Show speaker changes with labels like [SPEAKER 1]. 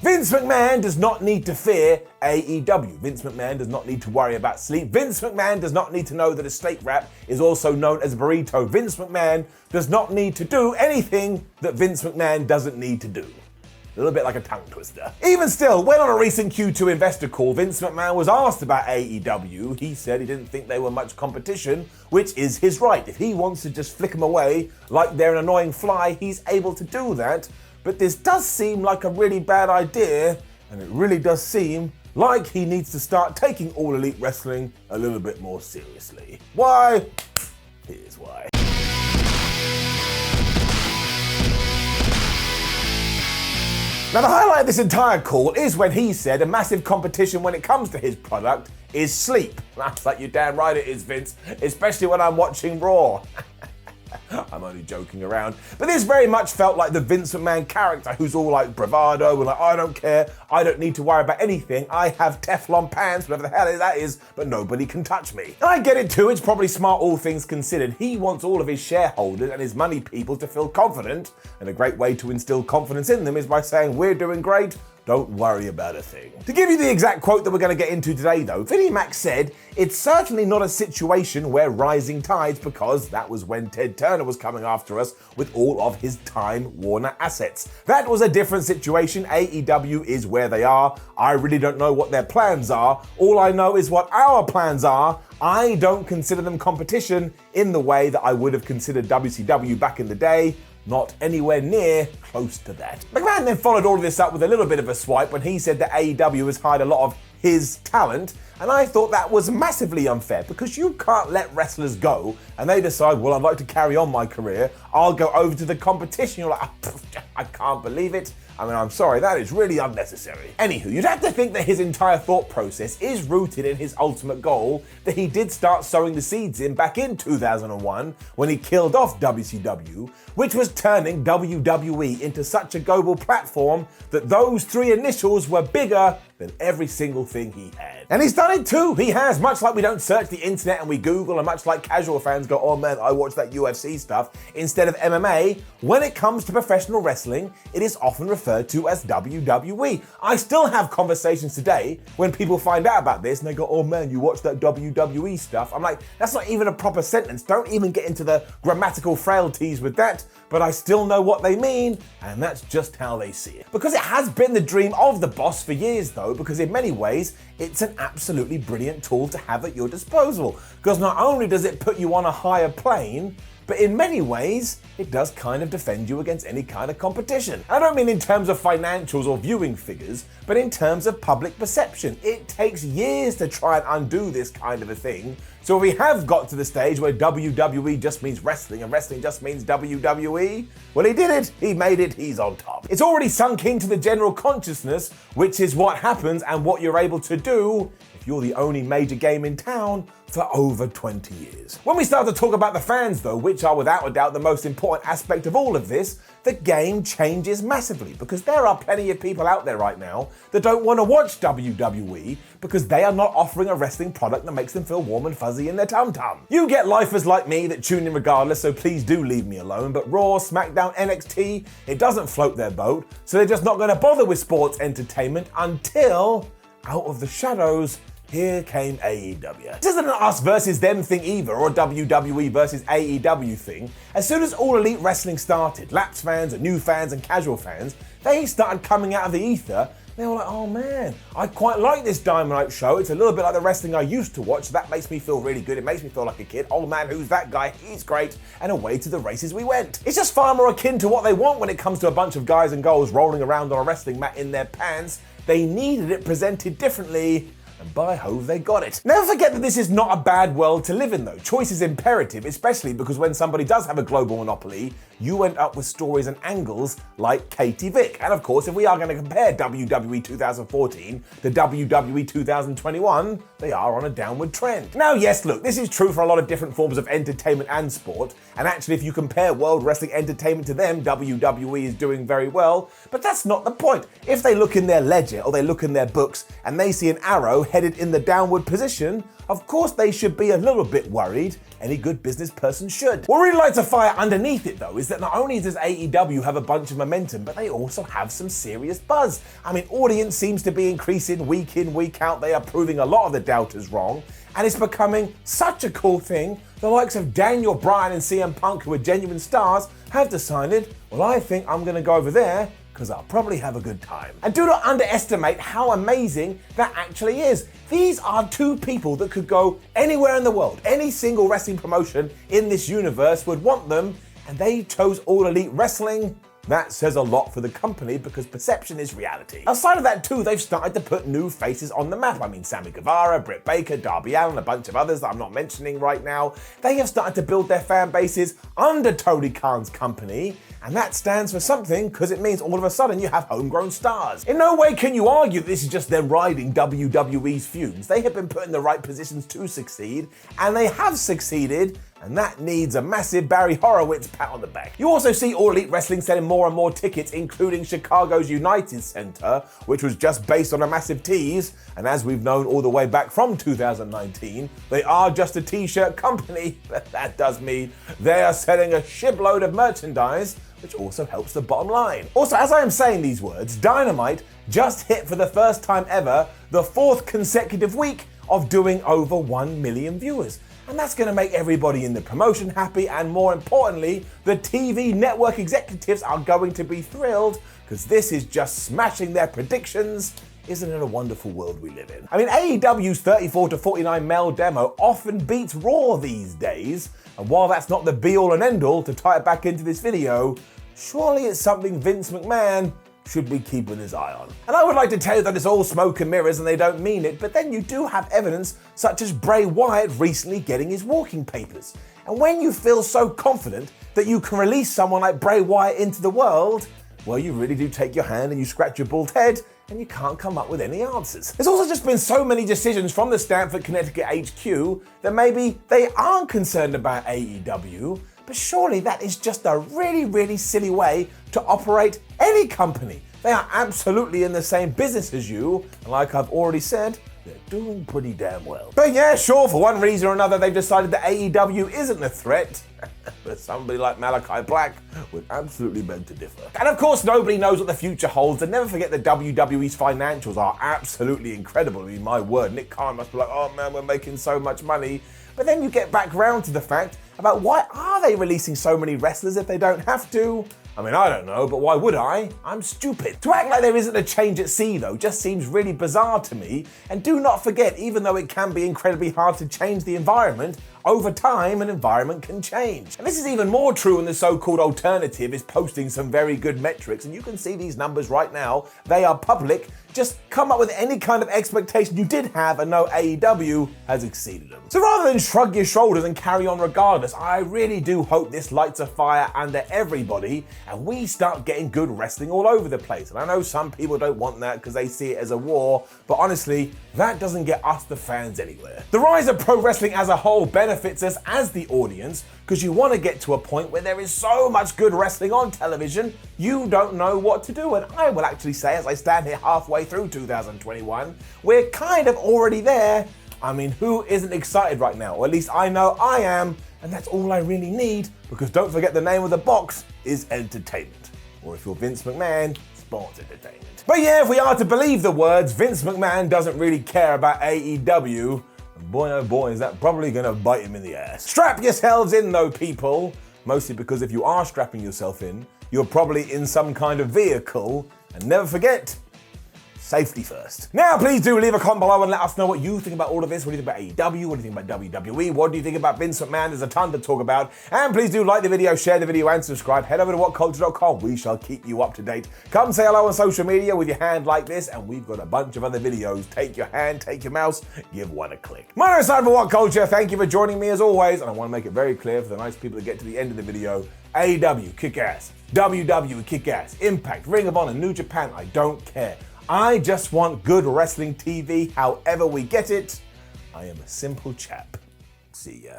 [SPEAKER 1] Vince McMahon does not need to fear AEW. Vince McMahon does not need to worry about sleep. Vince McMahon does not need to know that a steak wrap is also known as a burrito. Vince McMahon does not need to do anything that Vince McMahon doesn't need to do. A little bit like a tongue twister. Even still, when on a recent Q2 investor call, Vince McMahon was asked about AEW, he said he didn't think they were much competition, which is his right. If he wants to just flick them away like they're an annoying fly, he's able to do that. But this does seem like a really bad idea, and it really does seem like he needs to start taking All Elite Wrestling a little bit more seriously. Why? Here's why. Now, the highlight of this entire call is when he said a massive competition when it comes to his product is sleep. That's like, you're damn right it is, Vince, especially when I'm watching Raw. I'm only joking around. But this very much felt like the Vince McMahon character who's all like bravado and like, I don't care, I don't need to worry about anything, I have Teflon pants, whatever the hell that is, but nobody can touch me. And I get it too, it's probably smart all things considered. He wants all of his shareholders and his money people to feel confident, and a great way to instill confidence in them is by saying, we're doing great, don't worry about a thing. To give you the exact quote that we're going to get into today though, Vinnie Mac said, it's certainly not a situation where rising tides, because that was when Ted Turner was coming after us with all of his Time Warner assets. That was a different situation. AEW is where they are. I really don't know what their plans are. All I know is what our plans are. I don't consider them competition in the way that I would have considered WCW back in the day. Not anywhere near close to that. McMahon then followed all of this up with a little bit of a swipe when he said that AEW has hired a lot of his talent, and I thought that was massively unfair because you can't let wrestlers go and they decide, well, I'd like to carry on my career, I'll go over to the competition. You're like, I can't believe it. I mean, I'm sorry, that is really unnecessary. Anywho, you'd have to think that his entire thought process is rooted in his ultimate goal that he did start sowing the seeds in back in 2001 when he killed off WCW, which was turning WWE into such a global platform that those three initials were bigger than every single thing he had. And he's done it too, he has. Much like we don't search the internet and we Google, and much like casual fans go, oh man, I watch that UFC stuff instead of MMA, when it comes to professional wrestling, it is often referred to as WWE. I still have conversations today when people find out about this and they go, oh man, you watch that WWE stuff. I'm like, that's not even a proper sentence. Don't even get into the grammatical frailties with that, but I still know what they mean, and that's just how they see it. Because it has been the dream of the boss for years though, because in many ways, it's an absolutely brilliant tool to have at your disposal. Because not only does it put you on a higher plane, but in many ways, it does kind of defend you against any kind of competition. I don't mean in terms of financials or viewing figures, but in terms of public perception. It takes years to try and undo this kind of a thing. So if we have got to the stage where WWE just means wrestling and wrestling just means WWE, well, he did it, he made it, he's on top. It's already sunk into the general consciousness, which is what happens and what you're able to do if you're the only major game in town for over 20 years. When we start to talk about the fans though, which are without a doubt the most important aspect of all of this, the game changes massively because there are plenty of people out there right now that don't want to watch WWE because they are not offering a wrestling product that makes them feel warm and fuzzy in their tum-tum. You get lifers like me that tune in regardless, so please do leave me alone, but Raw, SmackDown, NXT, it doesn't float their boat, so they're just not going to bother with sports entertainment until, out of the shadows, here came AEW. This isn't an us versus them thing either, or a WWE versus AEW thing. As soon as All Elite Wrestling started, lapsed fans and new fans and casual fans, they started coming out of the ether. They were like, oh man, I quite like this Dynamite show. It's a little bit like the wrestling I used to watch. So that makes me feel really good. It makes me feel like a kid. Oh man, who's that guy? He's great. And away to the races we went. It's just far more akin to what they want when it comes to a bunch of guys and girls rolling around on a wrestling mat in their pants. They needed it presented differently, and by Hove, they got it. Never forget that this is not a bad world to live in though. Choice is imperative, especially because when somebody does have a global monopoly, you end up with stories and angles like Katie Vick. And of course, if we are going to compare WWE 2014 to WWE 2021, they are on a downward trend. Now, yes, look, this is true for a lot of different forms of entertainment and sport. And actually, if you compare World Wrestling Entertainment to them, WWE is doing very well. But that's not the point. If they look in their ledger or they look in their books and they see an arrow headed in the downward position, of course they should be a little bit worried. Any good business person should. What really lights a fire underneath it though is that not only does AEW have a bunch of momentum, but they also have some serious buzz. I mean, audience seems to be increasing week in, week out. They are proving a lot of the doubters wrong, and it's becoming such a cool thing. The likes of Daniel Bryan and CM Punk, who are genuine stars, have decided, well, I think I'm gonna go over there because I'll probably have a good time. And do not underestimate how amazing that actually is. These are two people that could go anywhere in the world. Any single wrestling promotion in this universe would want them, and they chose All Elite Wrestling. That says a lot for the company because perception is reality. Outside of that too, they've started to put new faces on the map. I mean, Sammy Guevara, Britt Baker, Darby Allin, a bunch of others that I'm not mentioning right now. They have started to build their fan bases under Tony Khan's company, and that stands for something because it means all of a sudden you have homegrown stars. In no way can you argue that this is just them riding WWE's feuds. They have been put in the right positions to succeed, and they have succeeded, and that needs a massive Barry Horowitz pat on the back. You also see All Elite Wrestling selling more and more tickets, including Chicago's United Center, which was just based on a massive tease, and as we've known all the way back from 2019, they are just a t-shirt company, but that does mean they are selling a shitload of merchandise, which also helps the bottom line. Also, as I am saying these words, Dynamite just hit for the first time ever the 4th consecutive week of doing over 1 million viewers. And that's going to make everybody in the promotion happy, and more importantly, the TV network executives are going to be thrilled because this is just smashing their predictions. Isn't it a wonderful world we live in? I mean, AEW's 34-49 male demo often beats Raw these days, and while that's not the be-all and end-all to tie it back into this video, surely it's something Vince McMahon should be keeping his eye on. And I would like to tell you that it's all smoke and mirrors and they don't mean it, but then you do have evidence such as Bray Wyatt recently getting his walking papers. And when you feel so confident that you can release someone like Bray Wyatt into the world, well, you really do take your hand and you scratch your bald head and you can't come up with any answers. There's also just been so many decisions from the Stamford, Connecticut HQ that maybe they aren't concerned about AEW, but surely that is just a really, really silly way to operate any company. They are absolutely in the same business as you, and like I've already said, they're doing pretty damn well. But yeah, sure, for one reason or another, they've decided that AEW isn't a threat. But somebody like Malachi Black would absolutely beg to differ. And of course, nobody knows what the future holds, and never forget that WWE's financials are absolutely incredible. I mean, my word, Nick Khan must be like, oh man, we're making so much money. But then you get back round to the fact about why are they releasing so many wrestlers if they don't have to? I mean, I don't know, but why would I? I'm stupid. To act like there isn't a change at sea, though, just seems really bizarre to me. And do not forget, even though it can be incredibly hard to change the environment, over time, an environment can change. And this is even more true when the so-called alternative is posting some very good metrics, and you can see these numbers right now. They are public. Just come up with any kind of expectation you did have and know AEW has exceeded them. So rather than shrug your shoulders and carry on regardless, I really do hope this lights a fire under everybody and we start getting good wrestling all over the place. And I know some people don't want that because they see it as a war, but honestly, that doesn't get us the fans anywhere. The rise of pro wrestling as a whole benefits us as the audience because you want to get to a point where there is so much good wrestling on television, you don't know what to do. And I will actually say, as I stand here halfway through 2021, we're kind of already there. I mean, who isn't excited right now? Or at least I know I am, and that's all I really need, because don't forget the name of the box is entertainment. Or if you're Vince McMahon, sports entertainment. But yeah, if we are to believe the words, Vince McMahon doesn't really care about AEW, and boy oh boy is that probably gonna bite him in the ass. Strap yourselves in though, people, mostly because if you are strapping yourself in, you're probably in some kind of vehicle, and never forget, safety first. Now, please do leave a comment below and let us know what you think about all of this. What do you think about AEW? What do you think about WWE? What do you think about Vince McMahon? There's a ton to talk about. And please do like the video, share the video, and subscribe. Head over to whatculture.com. We shall keep you up to date. Come say hello on social media with your hand like this, and we've got a bunch of other videos. Take your hand, take your mouse, give one a click. My name is Simon for What Culture. Thank you for joining me as always, and I want to make it very clear for the nice people that get to the end of the video, AEW, kick ass. WWE, kick ass. Impact, Ring of Honor, New Japan, I don't care. I just want good wrestling TV, however we get it. I am a simple chap. See ya.